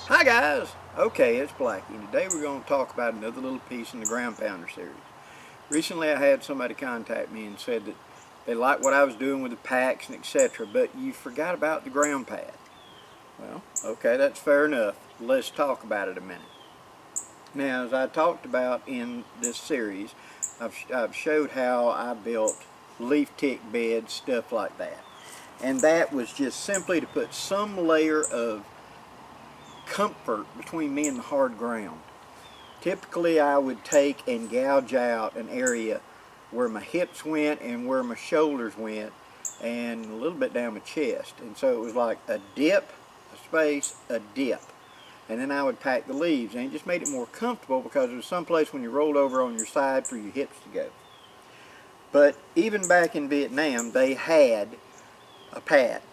Hi guys! Okay, it's Blackie, and today we're going to talk about another little piece in the Ground Pounder series. Recently I had somebody contact me and said that they liked what I was doing with the packs and etc., but you forgot about the ground pad. Well, okay, that's fair enough. Let's talk about it a minute. Now, as I talked about in this series, I've showed how I built leaf tick beds, stuff like that. And that was just simply to put some layer of comfort between me and the hard ground. Typically I would take and gouge out an area where my hips went and where my shoulders went and a little bit down my chest, and so it was like a dip, a space, a dip, and then I would pack the leaves, and it just made it more comfortable because it was someplace when you rolled over on your side for your hips to go. But even back in Vietnam they had a pad,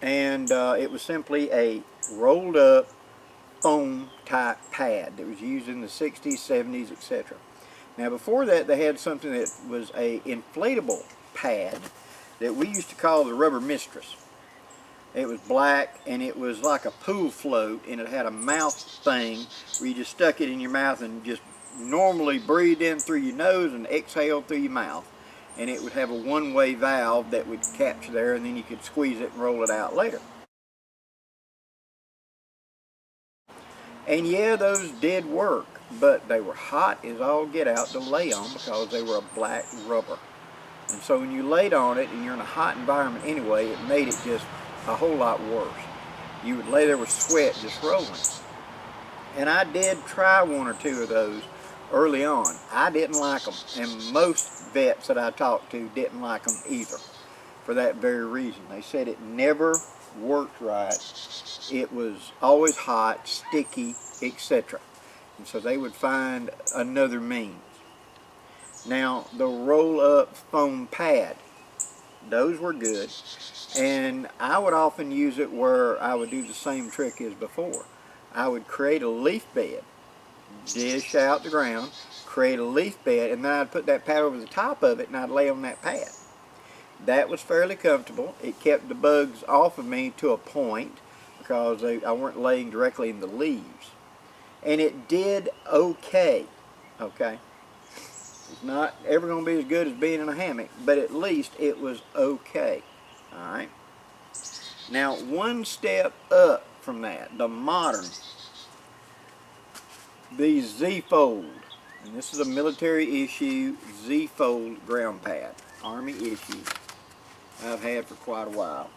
and it was simply a rolled up foam type pad that was used in the 60s, 70s, etc. Now before that they had something that was a inflatable pad that we used to call the rubber mistress. It was black and it was like a pool float, and it had a mouth thing where you just stuck it in your mouth and just normally breathed in through your nose and exhaled through your mouth, and it would have a one-way valve that would capture there, and then you could squeeze it and roll it out later. And yeah, those did work, but they were hot as all get out to lay on because they were a black rubber. And so when you laid on it and you're in a hot environment anyway, it made it just a whole lot worse. You would lay there with sweat just rolling. And I did try one or two of those early on. I didn't like them, and most vets that I talked to didn't like them either for that very reason. They said it never worked right. It was always hot, sticky, etc. And so they would find another means. Now, the roll-up foam pad, those were good, and I would often use it where I would do the same trick as before. I would create a leaf bed, dish out the ground, create a leaf bed, and then I'd put that pad over the top of it and I'd lay on that pad. That was fairly comfortable. It kept the bugs off of me to a point because I weren't laying directly in the leaves. And it did okay. It's not ever going to be as good as being in a hammock, but at least it was okay. Alright. Now, one step up from that, the modern, the Z-Fold. And this is a military issue Z-Fold ground pad. Army issue. I've had for quite a while.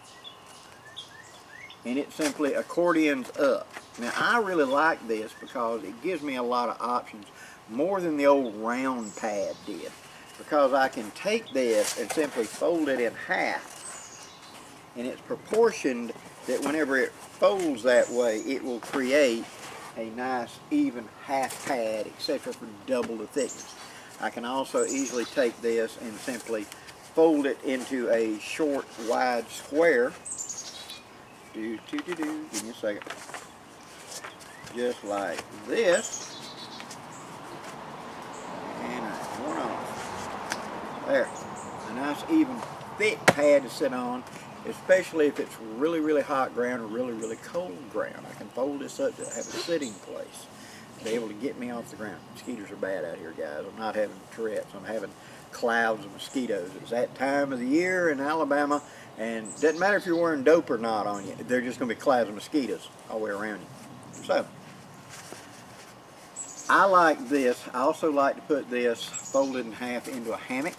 And it simply accordions up. Now I really like this because it gives me a lot of options, more than the old round pad did, because I can take this and simply fold it in half, and it's proportioned that whenever it folds that way it will create a nice even half pad, etc., for double the thickness. I can also easily take this and simply fold it into a short, wide square. Give me a second. Just like this. And one off. There. A nice, even, thick pad to sit on, especially if it's really, really hot ground or really, really cold ground. I can fold this up to have a sitting place, to be able to get me off the ground. Mosquitoes are bad out here, guys. I'm not having Tourette's. I'm having clouds of mosquitoes. It's that time of the year in Alabama, and it doesn't matter if you're wearing dope or not on you, they're just going to be clouds of mosquitoes all the way around you. So, I like this. I also like to put this folded in half into a hammock,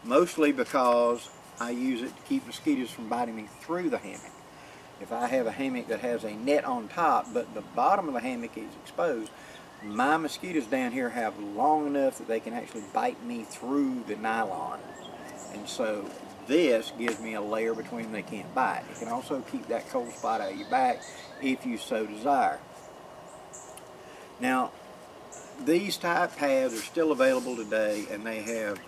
mostly because I use it to keep mosquitoes from biting me through the hammock. If I have a hammock that has a net on top, but the bottom of the hammock is exposed, my mosquitoes down here have long enough that they can actually bite me through the nylon. And so this gives me a layer between them they can't bite. It can also keep that cold spot out of your back if you so desire. Now, these type pads are still available today, and they have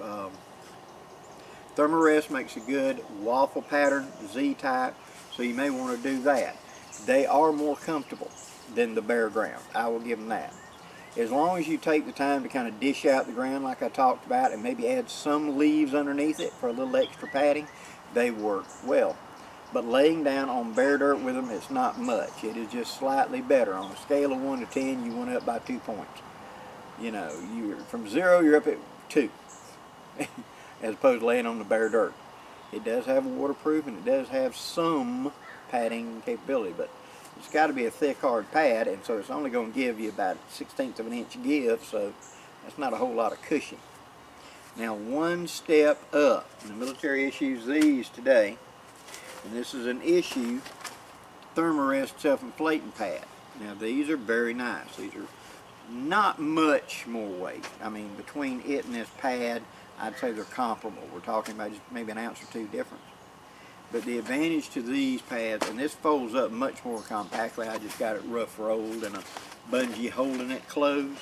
Thermarest makes a good waffle pattern, Z-type, so you may want to do that. They are more comfortable than the bare ground. I will give them that. As long as you take the time to kind of dish out the ground like I talked about, and maybe add some leaves underneath it for a little extra padding, they work well. but laying down on bare dirt with them, it's not much. It is just slightly better. On a scale of 1 to 10, you went up by 2 points. You know, you're from 0, you're up at 2, as opposed to laying on the bare dirt. It does have waterproof, and it does have some padding capability, but it's got to be a thick, hard pad, and so it's only going to give you about 1/16 of an inch give, so that's not a whole lot of cushion. Now, one step up. The military issues these today, and this is an issue Thermarest self-inflating pad. Now, these are very nice. These are not much more weight. I mean, between it and this pad, I'd say they're comparable. We're talking about just maybe an ounce or 2 difference. But the advantage to these pads, and this folds up much more compactly. I just got it rough rolled and a bungee holding it closed.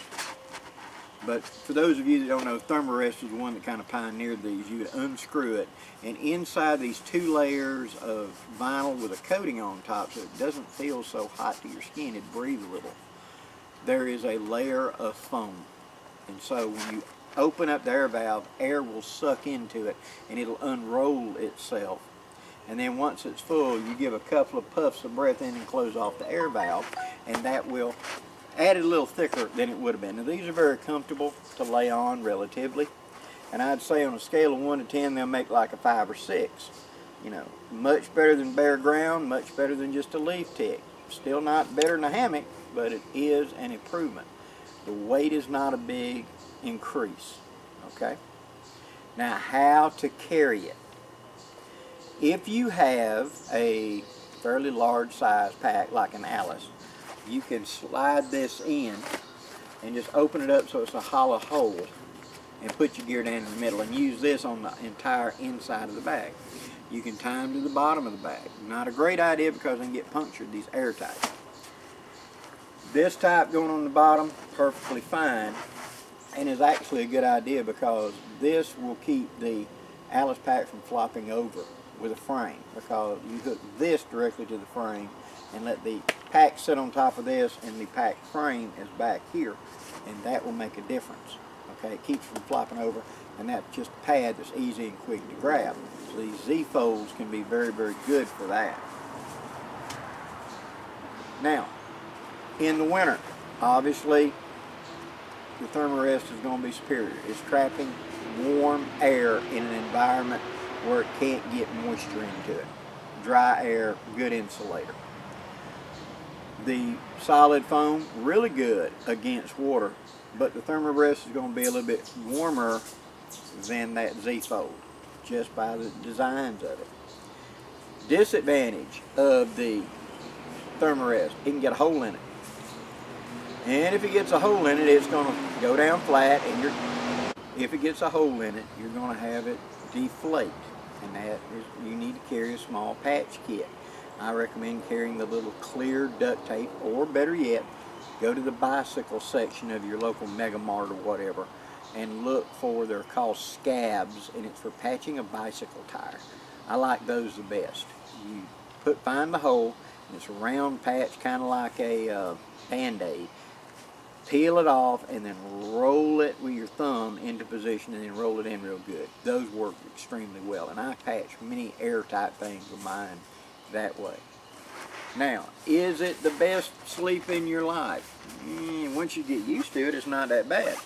But for those of you that don't know, Thermarest is the one that kind of pioneered these. You would unscrew it, and inside these 2 layers of vinyl with a coating on top so it doesn't feel so hot to your skin, it breathes a little, there is a layer of foam. And so when you open up the air valve, air will suck into it and it'll unroll itself. And then once it's full, you give a couple of puffs of breath in and close off the air valve, and that will add it a little thicker than it would have been. Now, these are very comfortable to lay on relatively, and I'd say on a scale of 1 to 10, they'll make like a 5 or 6. You know, much better than bare ground, much better than just a leaf tick. Still not better than a hammock, but it is an improvement. The weight is not a big increase, okay? Now, how to carry it. If you have a fairly large size pack like an Alice, you can slide this in and just open it up so it's a hollow hole and put your gear down in the middle and use this on the entire inside of the bag. You can tie them to the bottom of the bag. Not a great idea because they can get punctured. These airtight. This type going on the bottom, perfectly fine, and is actually a good idea because this will keep the Alice pack from flopping over with a frame, because you hook this directly to the frame and let the pack sit on top of this, and the pack frame is back here, and that will make a difference. Okay, it keeps from flopping over, and that's just a pad that's easy and quick to grab. So these Z-folds can be very, very good for that. Now, in the winter, obviously, the Thermarest is going to be superior. It's trapping warm air in an environment where it can't get moisture into it. Dry air, good insulator. The solid foam, really good against water, but the Thermarest is going to be a little bit warmer than that Z-fold, just by the designs of it. Disadvantage of the Thermarest, it can get a hole in it. And if it gets a hole in it, it's going to go down flat, and if it gets a hole in it, you're going to have it deflate. And that is, you need to carry a small patch kit. I recommend carrying the little clear duct tape, or better yet, go to the bicycle section of your local Mega Mart or whatever and look for, they're called scabs, and it's for patching a bicycle tire. I like those the best. You find the hole, and it's a round patch, kind of like a Band-Aid. Peel it off and then roll it with your thumb into position and then roll it in real good. Those work extremely well, and I patch many airtight things with mine that way. Now, is it the best sleep in your life? Once you get used to it, it's not that bad.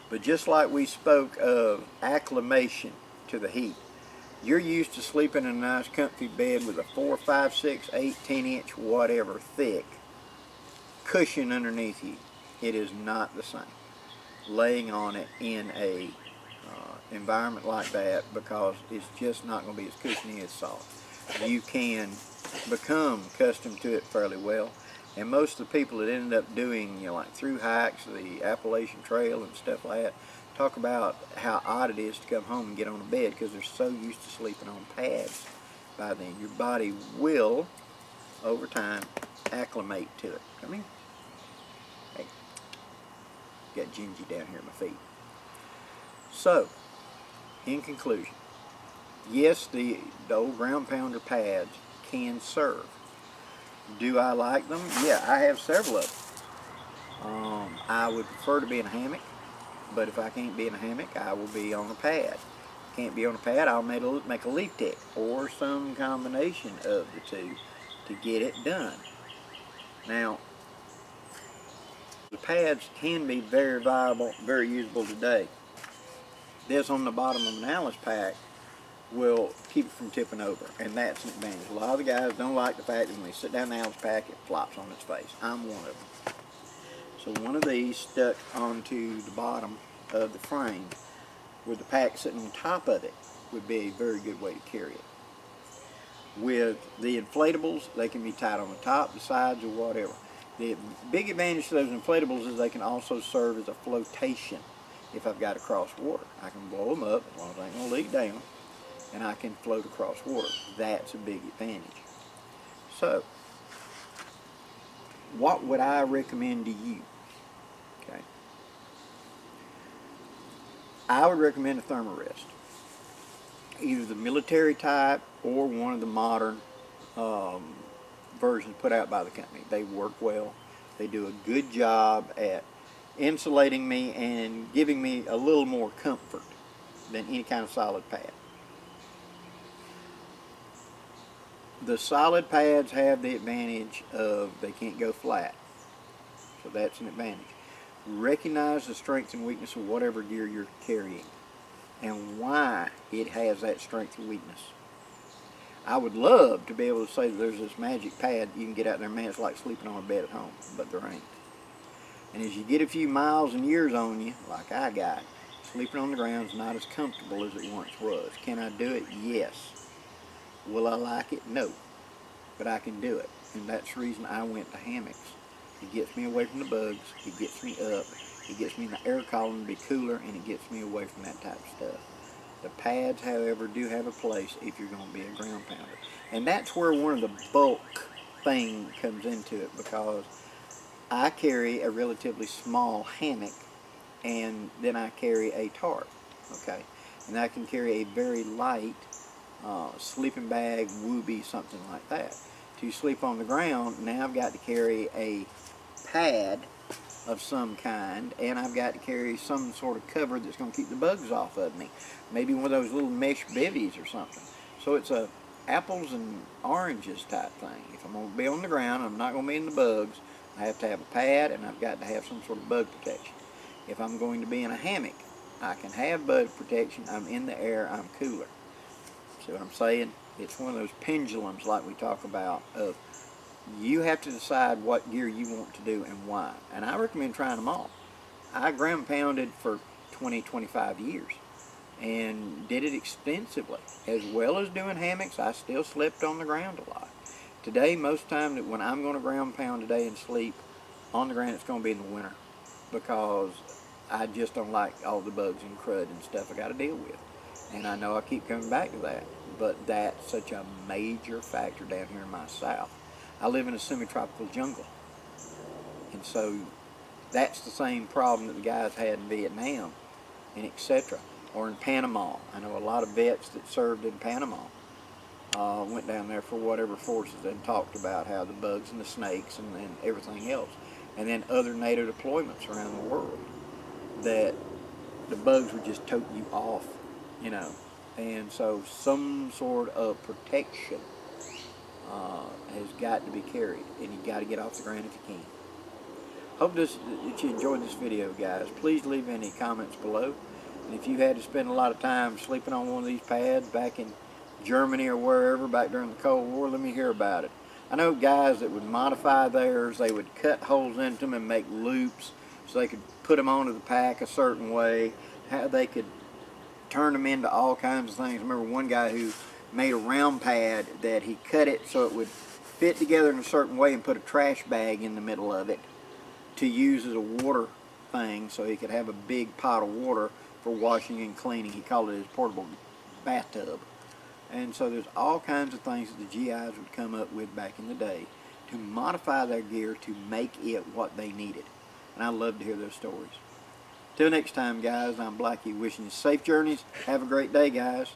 But just like we spoke of acclimation to the heat, you're used to sleeping in a nice comfy bed with a 4, 5, 6, 8, 10 inch, whatever, thick cushion underneath you. It is not the same laying on it in a environment like that, because it's just not going to be as cushiony as soft. You can become accustomed to it fairly well, and most of the people that ended up doing, like through hikes, the Appalachian Trail and stuff like that, talk about how odd it is to come home and get on a bed because they're so used to sleeping on pads by then. Your body will, over time, acclimate to it. Come here. Hey, got Gingy down here at my feet. So, in conclusion, yes, the old ground pounder pads can serve. Do I like them? Yeah, I have several of them. I would prefer to be in a hammock, but if I can't be in a hammock, I will be on a pad. can't be on a pad, I'll make a leaf deck or some combination of the two to get it done. Now, the pads can be very viable, very usable today. This on the bottom of an Alice pack will keep it from tipping over, and that's an advantage. A lot of the guys don't like the fact that when they sit down the Alice pack, it flops on its face. I'm one of them. So one of these stuck onto the bottom of the frame with the pack sitting on top of it would be a very good way to carry it. With the inflatables, they can be tied on the top, the sides, or whatever. The big advantage to those inflatables is they can also serve as a flotation. If I've got to cross water, I can blow them up as long as I ain't going to leak down, and I can float across water. That's a big advantage. So, what would I recommend to you? Okay, I would recommend a Thermarest, either the military type or one of the modern versions put out by the company. They work well. They do a good job at insulating me and giving me a little more comfort than any kind of solid pad. The solid pads have the advantage of they can't go flat, so that's an advantage. Recognize the strength and weakness of whatever gear you're carrying and why it has that strength and weakness. I would love to be able to say that there's this magic pad you can get out there, man, it's like sleeping on a bed at home, but there ain't. And as you get a few miles and years on you, like I got, sleeping on the ground is not as comfortable as it once was. Can I do it? Yes. Will I like it? No. But I can do it. And that's the reason I went to hammocks. It gets me away from the bugs, it gets me up, it gets me in the air column to be cooler, and it gets me away from that type of stuff. The pads, however, do have a place if you're going to be a ground pounder. And that's where one of the bulk thing comes into it, because I carry a relatively small hammock, and then I carry a tarp, okay? And I can carry a very light sleeping bag, whoopee, something like that. To sleep on the ground, now I've got to carry a pad of some kind, and I've got to carry some sort of cover that's going to keep the bugs off of me. Maybe one of those little mesh bivvies or something. So it's a apples and oranges type thing. If I'm going to be on the ground, I'm not going to be in the bugs, I have to have a pad, and I've got to have some sort of bug protection. If I'm going to be in a hammock, I can have bug protection, I'm in the air, I'm cooler. See what I'm saying? It's one of those pendulums like we talk about of you have to decide what gear you want to do and why. And I recommend trying them all. I ground pounded for 20-25 years and did it extensively. As well as doing hammocks, I still slept on the ground a lot. Today, most of the time that when I'm going to ground pound today and sleep on the ground, it's going to be in the winter, because I just don't like all the bugs and crud and stuff I got to deal with. And I know I keep coming back to that, but that's such a major factor down here in my south. I live in a semi-tropical jungle, and so that's the same problem that the guys had in Vietnam and etc. or in Panama. I know a lot of vets that served in Panama went down there for whatever forces and talked about how the bugs and the snakes and everything else, and then other NATO deployments around the world, that the bugs would just tote you off, you know. And so some sort of protection has got to be carried, and you got to get off the ground if you can. Hope that you enjoyed this video, guys. Please leave any comments below. And if you had to spend a lot of time sleeping on one of these pads back in Germany or wherever back during the Cold War, let me hear about it. I know guys that would modify theirs. They would cut holes into them and make loops so they could put them onto the pack a certain way. How they could turn them into all kinds of things. I remember one guy who made a round pad that he cut it so it would fit together in a certain way and put a trash bag in the middle of it to use as a water thing, so he could have a big pot of water for washing and cleaning. He called it his portable bathtub. And so there's all kinds of things that the GIs would come up with back in the day to modify their gear to make it what they needed. And I love to hear those stories. Till next time, guys, I'm Blackie, wishing you safe journeys. Have a great day, guys.